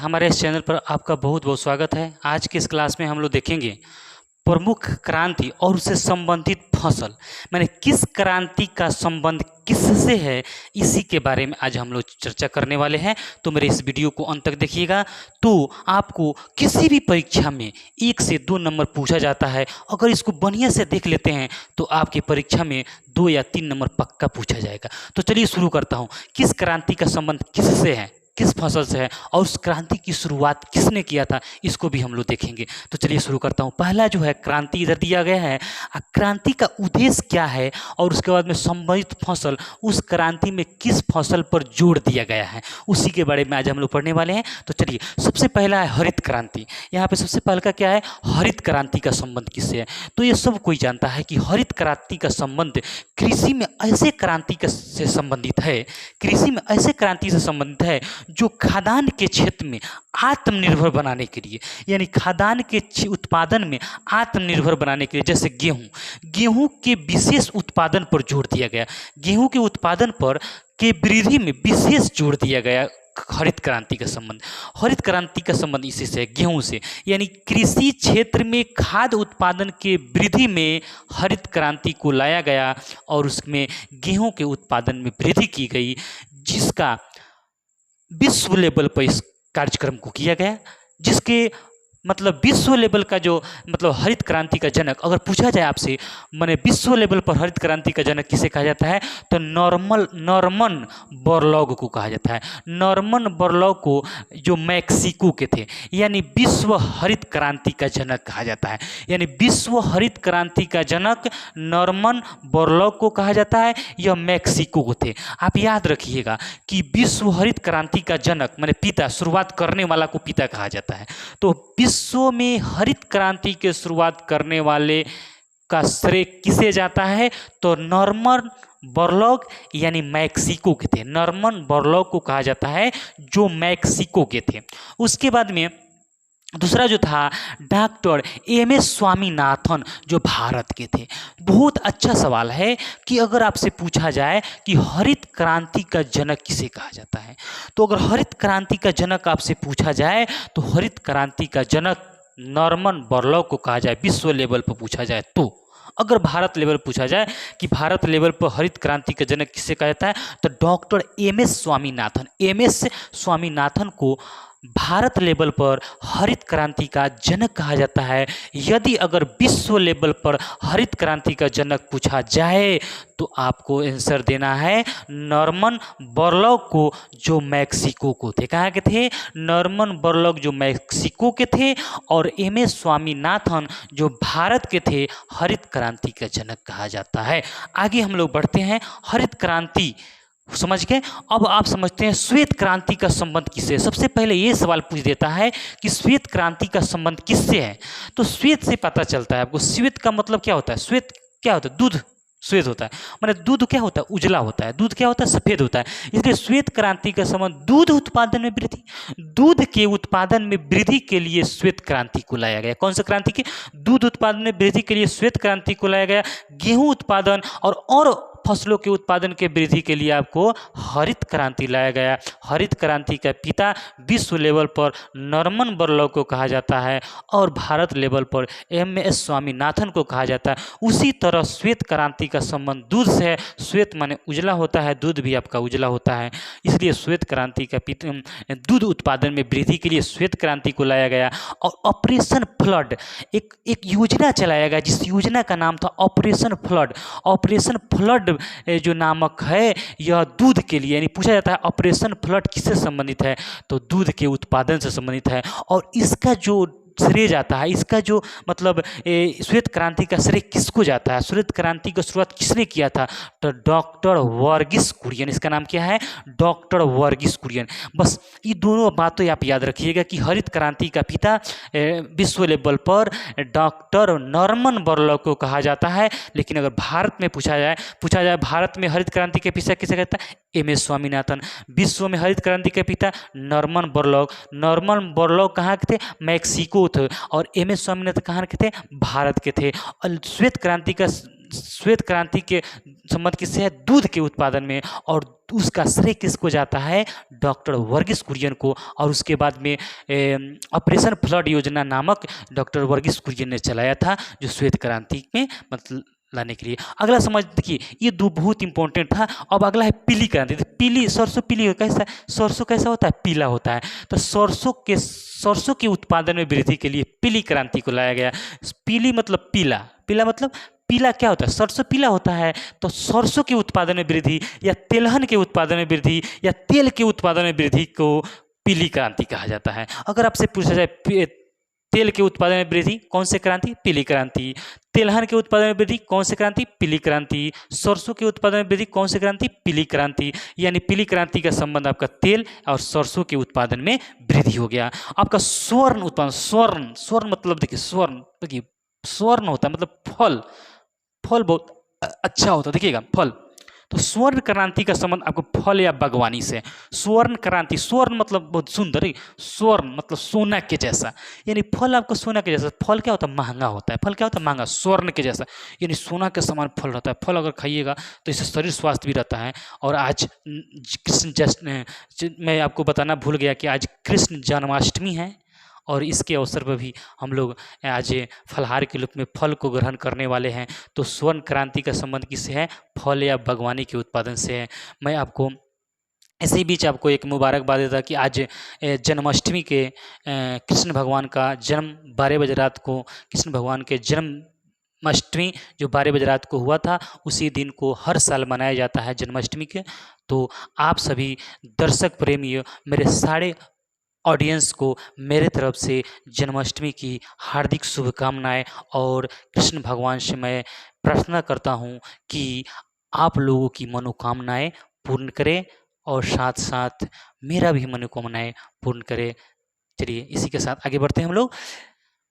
हमारे इस चैनल पर आपका बहुत बहुत स्वागत है। आज की इस क्लास में हम लोग देखेंगे प्रमुख क्रांति और उससे संबंधित फसल, माने किस क्रांति का संबंध किससे है, इसी के बारे में आज हम लोग चर्चा करने वाले हैं। तो मेरे इस वीडियो को अंत तक देखिएगा। तो आपको किसी भी परीक्षा में 1 से 2 नंबर पूछा जाता है, अगर इसको बढ़िया से देख लेते हैं तो आपकी परीक्षा में 2 या 3 नंबर पक्का पूछा जाएगा। तो चलिए शुरू करता हूँ। किस क्रांति का संबंध किससे है, किस फसल से है और उस क्रांति की शुरुआत किसने किया था, इसको भी हम लोग देखेंगे। तो चलिए शुरू करता हूँ। पहला जो है क्रांति इधर दिया गया है, क्रांति का उद्देश्य क्या है और उसके बाद में संबंधित फसल, उस क्रांति में किस फसल पर जोर दिया गया है, उसी के बारे में आज हम लोग पढ़ने वाले हैं। तो चलिए, सबसे पहला है हरित क्रांति। यहाँ पे सबसे पहला क्या है, हरित क्रांति का संबंध किससे है। तो ये सब कोई जानता है कि हरित क्रांति का संबंध कृषि में ऐसे क्रांति से संबंधित है, कृषि में ऐसे क्रांति से संबंधित है जो खाद्यान्न के क्षेत्र में आत्मनिर्भर बनाने के लिए, यानी खाद्यान्न के उत्पादन में आत्मनिर्भर बनाने के लिए, जैसे गेहूं के विशेष उत्पादन पर जोर दिया गया, गेहूं के उत्पादन पर के वृद्धि में विशेष जोर दिया गया। हरित क्रांति का संबंध, हरित क्रांति का संबंध इसी से, गेहूं से, यानी कृषि क्षेत्र में खाद्य उत्पादन के वृद्धि में हरित क्रांति को लाया गया और उसमें गेहूं के उत्पादन में वृद्धि की गई, जिसका विश्व लेवल पर इस कार्यक्रम को किया गया। जिसके मतलब विश्व लेवल का जो मतलब हरित क्रांति का जनक, अगर पूछा जाए आपसे, माने विश्व लेवल पर हरित क्रांति का जनक किसे कहा जाता है, तो नॉर्मन बोरलॉग को कहा जाता है। नॉर्मन बोरलॉग को, जो मैक्सिको के थे, यानी विश्व हरित क्रांति का जनक कहा जाता है। यानी विश्व हरित क्रांति का जनक नॉर्मन बोरलॉग को कहा जाता है, यह मैक्सिको को थे। आप याद रखिएगा कि विश्व हरित क्रांति का जनक माने पिता, शुरुआत करने वाला को पिता कहा जाता है। तो विश्व में हरित क्रांति के शुरुआत करने वाले का श्रेय किसे जाता है, तो नॉर्मन बोरलॉग यानी मैक्सिको के थे। नॉर्मन बोरलॉग को कहा जाता है जो मैक्सिको के थे। उसके बाद में दूसरा जो था डॉक्टर एम.एस. स्वामीनाथन, जो भारत के थे। बहुत अच्छा सवाल है कि अगर आपसे पूछा जाए कि हरित क्रांति का जनक किसे कहा जाता है, तो अगर हरित क्रांति का जनक आपसे पूछा जाए तो हरित क्रांति का जनक नॉर्मन बोरलॉग को कहा जाए, विश्व लेवल पर पूछा जाए। तो अगर भारत लेवल पूछा जाए कि भारत लेवल पर हरित क्रांति का जनक किसे कहा जाता है, तो doctor M S. Swaminathan, M S. Swaminathan को भारत लेवल पर हरित क्रांति का जनक कहा जाता है। यदि अगर विश्व लेवल पर हरित क्रांति का जनक पूछा जाए तो आपको आंसर देना है नॉर्मन बोरलॉग को, जो मैक्सिको को थे। कहाँ के थे, नॉर्मन बोरलॉग जो मैक्सिको के थे, और एम.एस. स्वामीनाथन जो भारत के थे, हरित क्रांति का जनक कहा जाता है। आगे हम लोग बढ़ते हैं। हरित क्रांति समझ गए। अब आप समझते हैं श्वेत क्रांति का संबंध किससे। सबसे पहले ये सवाल पूछ देता है कि श्वेत क्रांति का संबंध किससे है, तो श्वेत से पता चलता है आपको। श्वेत का मतलब क्या होता है, श्वेत क्या होता है, दूध श्वेत होता है, माने दूध क्या होता है, उजला होता है, दूध क्या होता है, सफेद होता है। इसलिए श्वेत क्रांति का संबंध दूध उत्पादन में वृद्धि, दूध के उत्पादन में वृद्धि के लिए श्वेत क्रांति को लाया गया। कौन सा क्रांति की, दूध उत्पादन में वृद्धि के लिए श्वेत क्रांति को लाया गया। गेहूं उत्पादन और फसलों के उत्पादन के वृद्धि के लिए आपको हरित क्रांति लाया गया। हरित क्रांति का पिता विश्व लेवल पर नॉर्मन बोरलॉग को कहा जाता है और भारत लेवल पर एम.एस. स्वामीनाथन को कहा जाता है। उसी तरह श्वेत क्रांति का संबंध दूध से है। श्वेत माने उजला होता है, दूध भी आपका उजला होता है, इसलिए श्वेत क्रांति का पिता दूध उत्पादन में वृद्धि के लिए श्वेत क्रांति को लाया गया। और ऑपरेशन फ्लड, एक योजना चलाया गया, जिस योजना का नाम था ऑपरेशन फ्लड। ऑपरेशन फ्लड जो नामक है, यह दूध के लिए, यानी पूछा जाता है ऑपरेशन फ्लड किससे संबंधित है, तो दूध के उत्पादन से संबंधित है। और इसका जो श्रेय जाता है, इसका जो मतलब श्वेत क्रांति का श्रेय किसको जाता है, श्वेत क्रांति की शुरुआत किसने किया था, तो डॉक्टर वर्गीस कुरियन। इसका नाम क्या है, डॉक्टर वर्गीस कुरियन। बस ये दोनों बातें आप याद रखिएगा कि हरित क्रांति का पिता विश्व लेवल पर डॉक्टर नॉर्मन बोरलॉग को कहा जाता है। लेकिन अगर भारत में पूछा जाए भारत में हरित क्रांति के पिता किसे कहता है, एम.एस. स्वामीनाथन। विश्व में हरित क्रांति के पिता नॉर्मन बोरलॉग। नॉर्मन बोरलॉग कहाँ के थे, मैक्सिको थे, और एम.एस. स्वामीनाथन कहाँ के थे, भारत के थे। और श्वेत क्रांति का श्वेत क्रांति के संबंध किससे है? दूध के उत्पादन में, और उसका श्रेय किसको जाता है? डॉक्टर वर्गीस कुरियन को। और उसके बाद में ऑपरेशन फ्लड योजना नामक डॉक्टर वर्गीस कुरियन ने चलाया था, जो श्वेत क्रांति में मतलब लाने के लिए। अगला समझ देखिए, ये दो बहुत इंपॉर्टेंट था। अब अगला है पीली क्रांति। तो पीली सरसों पीली कैसा, सरसों कैसा होता है? पीला होता है। तो सरसों के उत्पादन में वृद्धि के लिए पीली क्रांति को लाया गया। पीली मतलब पीला, पीला मतलब पीला क्या होता है? सरसों पीला होता है। तो सरसों के उत्पादन में वृद्धि या तेलहन के उत्पादन में वृद्धि या तेल के उत्पादन में वृद्धि को पीली क्रांति कहा जाता है। अगर आपसे पूछा जाए तेल के उत्पादन में वृद्धि कौन से क्रांति? पीली क्रांति। तेलहन के उत्पादन में वृद्धि कौन से क्रांति? पीली क्रांति। सरसों के उत्पादन में वृद्धि कौन से क्रांति? पीली क्रांति। यानी पीली क्रांति का संबंध आपका तेल और सरसों के उत्पादन में वृद्धि हो गया। आपका स्वर्ण उत्पादन, स्वर्ण स्वर्ण मतलब देखिए, स्वर्ण देखिए स्वर्ण होता है मतलब फल, फल बहुत अच्छा होता है, देखिएगा फल। तो स्वर्ण क्रांति का संबंध आपको फल या बागवानी से। स्वर्ण क्रांति, स्वर्ण मतलब बहुत सुंदर, स्वर्ण मतलब सोना के जैसा, यानी फल आपको सोना के जैसा। फल क्या होता है? महंगा होता है। फल क्या होता है? महंगा। स्वर्ण के जैसा यानी सोना के समान फल रहता है। फल अगर खाइएगा तो इससे शरीर स्वास्थ्य भी रहता है। और आज कृष्ण जन्म, मैं आपको बताना भूल गया कि आज कृष्ण जन्माष्टमी है, और इसके अवसर पर भी हम लोग आज फलहार के रूप में फल को ग्रहण करने वाले हैं। तो स्वर्ण क्रांति का संबंध किससे है? फल या बागवानी के उत्पादन से है। मैं आपको इसी बीच आपको एक मुबारकबाद देता कि आज जन्माष्टमी के कृष्ण भगवान का जन्म 12 बजे रात को, कृष्ण भगवान के जन्माष्टमी जो 12 बजे रात को हुआ था, उसी दिन को हर साल मनाया जाता है जन्माष्टमी के। तो आप सभी दर्शक प्रेमी, मेरे सारे ऑडियंस को मेरे तरफ से जन्माष्टमी की हार्दिक शुभकामनाएं, और कृष्ण भगवान से मैं प्रार्थना करता हूं कि आप लोगों की मनोकामनाएं पूर्ण करें, और साथ साथ मेरा भी मनोकामनाएं पूर्ण करें। चलिए इसी के साथ आगे बढ़ते हैं हम लोग।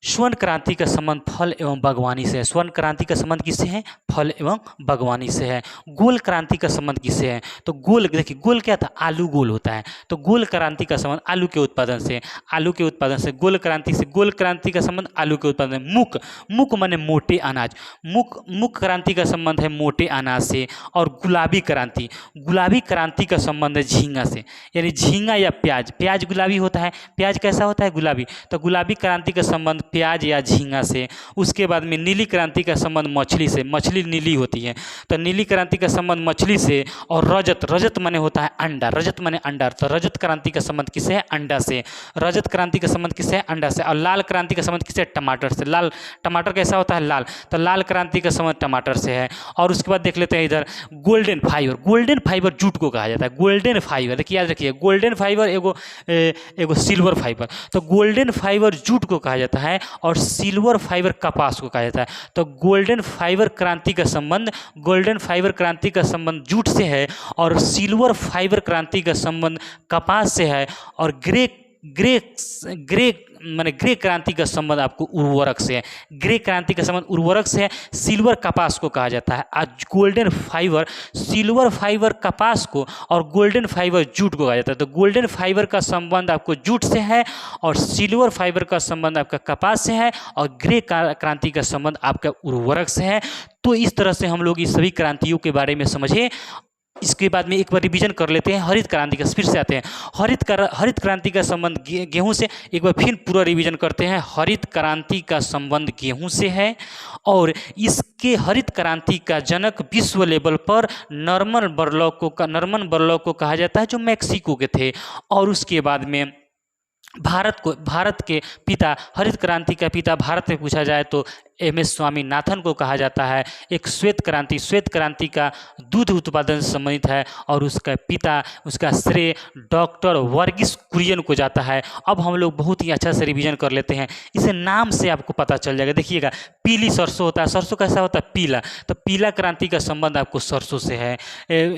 स्वर्ण क्रांति का संबंध फल एवं बागवानी से है। स्वर्ण क्रांति का संबंध किससे है? फल एवं बागवानी से है। गोल क्रांति का संबंध किससे है? तो गोल, देखिए गोल क्या था? आलू गोल होता है। तो गोल क्रांति का संबंध आलू के उत्पादन से, आलू के उत्पादन से गोल क्रांति से, गोल क्रांति का संबंध आलू के उत्पादन से। मुक, मुक माने मोटे अनाज, मुक क्रांति का संबंध है मोटे अनाज से। और गुलाबी क्रांति, गुलाबी क्रांति का संबंध है झींगा से, यानी झींगा या प्याज। प्याज गुलाबी होता है, प्याज कैसा होता है? गुलाबी। तो गुलाबी क्रांति का संबंध प्याज या झींगा से। उसके बाद में नीली क्रांति का संबंध मछली से, मछली नीली होती है, तो नीली क्रांति का संबंध मछली से। और रजत, रजत माने होता है अंडा, रजत माने अंडा, तो रजत क्रांति का संबंध किससे है? अंडा से। रजत क्रांति का संबंध किससे है? अंडा से। और लाल क्रांति का संबंध किससे? टमाटर से। लाल, टमाटर कैसा होता है? लाल, तो लाल क्रांति का संबंध टमाटर से है। और उसके बाद देख लेते हैं इधर golden fibre. Golden fibre jute को कहा जाता है। गोल्डन फाइबर, देखिए याद रखिए, गोल्डन फाइबर एगो सिल्वर फाइबर। तो गोल्डन फाइबर जूट को कहा जाता है, और सिल्वर फाइबर कपास को कहा जाता है। तो गोल्डन फाइबर क्रांति का संबंध, गोल्डन फाइबर क्रांति का संबंध जूट से है, और सिल्वर फाइबर क्रांति का संबंध कपास से है। और ग्रे माने ग्रे क्रांति का संबंध आपको उर्वरक से है। ग्रे क्रांति का संबंध उर्वरक से है। सिल्वर कपास को कहा जाता है। आज गोल्डन फाइबर, सिल्वर फाइबर कपास को, और गोल्डन फाइबर जूट को कहा जाता है। तो गोल्डन फाइबर का संबंध आपको जूट से है, और सिल्वर फाइबर का संबंध आपका कपास से है, और ग्रे क्रांति का संबंध आपका उर्वरक से है। तो इस तरह से हम लोग इस सभी क्रांतियों के बारे में समझे। इसके बाद में एक बार रिवीजन कर लेते हैं हरित क्रांति का, फिर से आते हैं। हरित क्रांति का संबंध गेहूं से, एक बार फिर पूरा रिवीजन करते हैं। हरित क्रांति का संबंध गेहूं से है, और इसके हरित क्रांति का जनक विश्व लेवल पर नॉर्मन बोरलॉग को कहा जाता है, जो मैक्सिको के थे। और उसके बाद में भारत के पिता, हरित क्रांति का पिता भारत में पूछा जाए तो MS स्वामीनाथन को कहा जाता है। एक श्वेत क्रांति का दूध उत्पादन से संबंधित है, और उसका पिता, उसका श्रेय डॉक्टर वर्गीस कुरियन को जाता है। अब हम लोग बहुत ही अच्छा से रिवीजन कर लेते हैं। इसे नाम से आपको पता चल जाएगा। देखिएगा, पीली सरसों होता है। सरसों कैसा होता है? पीला। तो पीला क्रांति का संबंध आपको सरसों से है।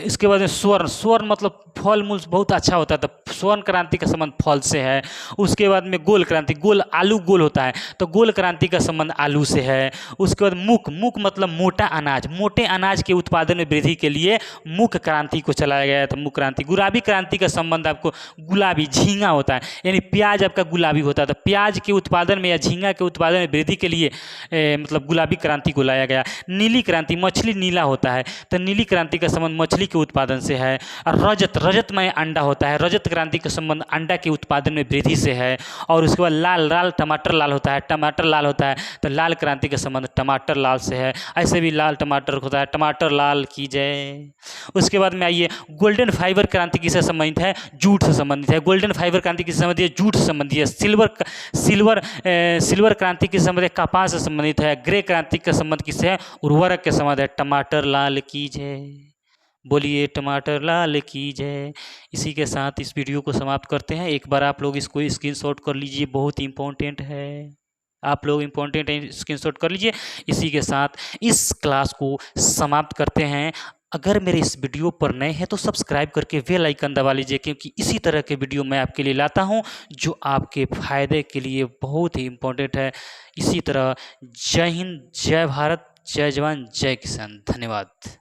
इसके बाद में स्वर्ण मतलब फल मूल बहुत अच्छा होता है, तो स्वर्ण क्रांति का संबंध फल से है। उसके बाद में गोल क्रांति, गोल आलू गोल होता है, तो गोल क्रांति का संबंध आलू से है। है। उसके बाद मुख, मुख मतलब मोटा अनाज, मोटे अनाज के उत्पादन में वृद्धि के लिए मुख क्रांति को चलाया गया था। मुख क्रांति, गुलाबी क्रांति का संबंध आपको, गुलाबी झींगा होता है, यानी प्याज आपका गुलाबी होता था। प्याज के उत्पादन में या झींगा के उत्पादन में वृद्धि के लिए मतलब गुलाबी क्रांति को लाया गया। नीली क्रांति, मछली नीला होता है तो नीली क्रांति का संबंध मछली के उत्पादन से है। और रजत, रजत में अंडा होता है, रजत क्रांति का संबंध अंडा के उत्पादन में वृद्धि से है। और उसके बाद लाल, लाल टमाटर लाल होता है, टमाटर लाल होता है तो लाल क्रांति का संबंध टमाटर लाल से है। ऐसे भी लाल टमाटर होता है, टमाटर लाल की जय। उसके बाद में आइए, गोल्डन फाइबर क्रांति किससे संबंधित है? जूट से संबंधित है। गोल्डन फाइबर क्रांति किससे संबंधित है? जूट से संबंधित है। सिल्वर क्रांति किससे संबंधित है? कपास से संबंधित है। ग्रे क्रांति का संबंध किससे है? उर्वरक के संबंध है। टमाटर लाल की जय, बोलिए टमाटर लाल की जय। इसी के साथ इस वीडियो को समाप्त करते हैं। एक बार आप लोग इसको स्क्रीनशॉट कर लीजिए, बहुत इंपॉर्टेंट है, आप लोग इंपॉर्टेंट स्क्रीनशॉट कर लीजिए। इसी के साथ इस क्लास को समाप्त करते हैं। अगर मेरे इस वीडियो पर नए हैं तो सब्सक्राइब करके बेल आइकन दबा लीजिए, क्योंकि इसी तरह के वीडियो मैं आपके लिए लाता हूं जो आपके फ़ायदे के लिए बहुत ही इम्पोर्टेंट है। इसी तरह जय हिंद, जय भारत, जय जवान, जय किसान। धन्यवाद।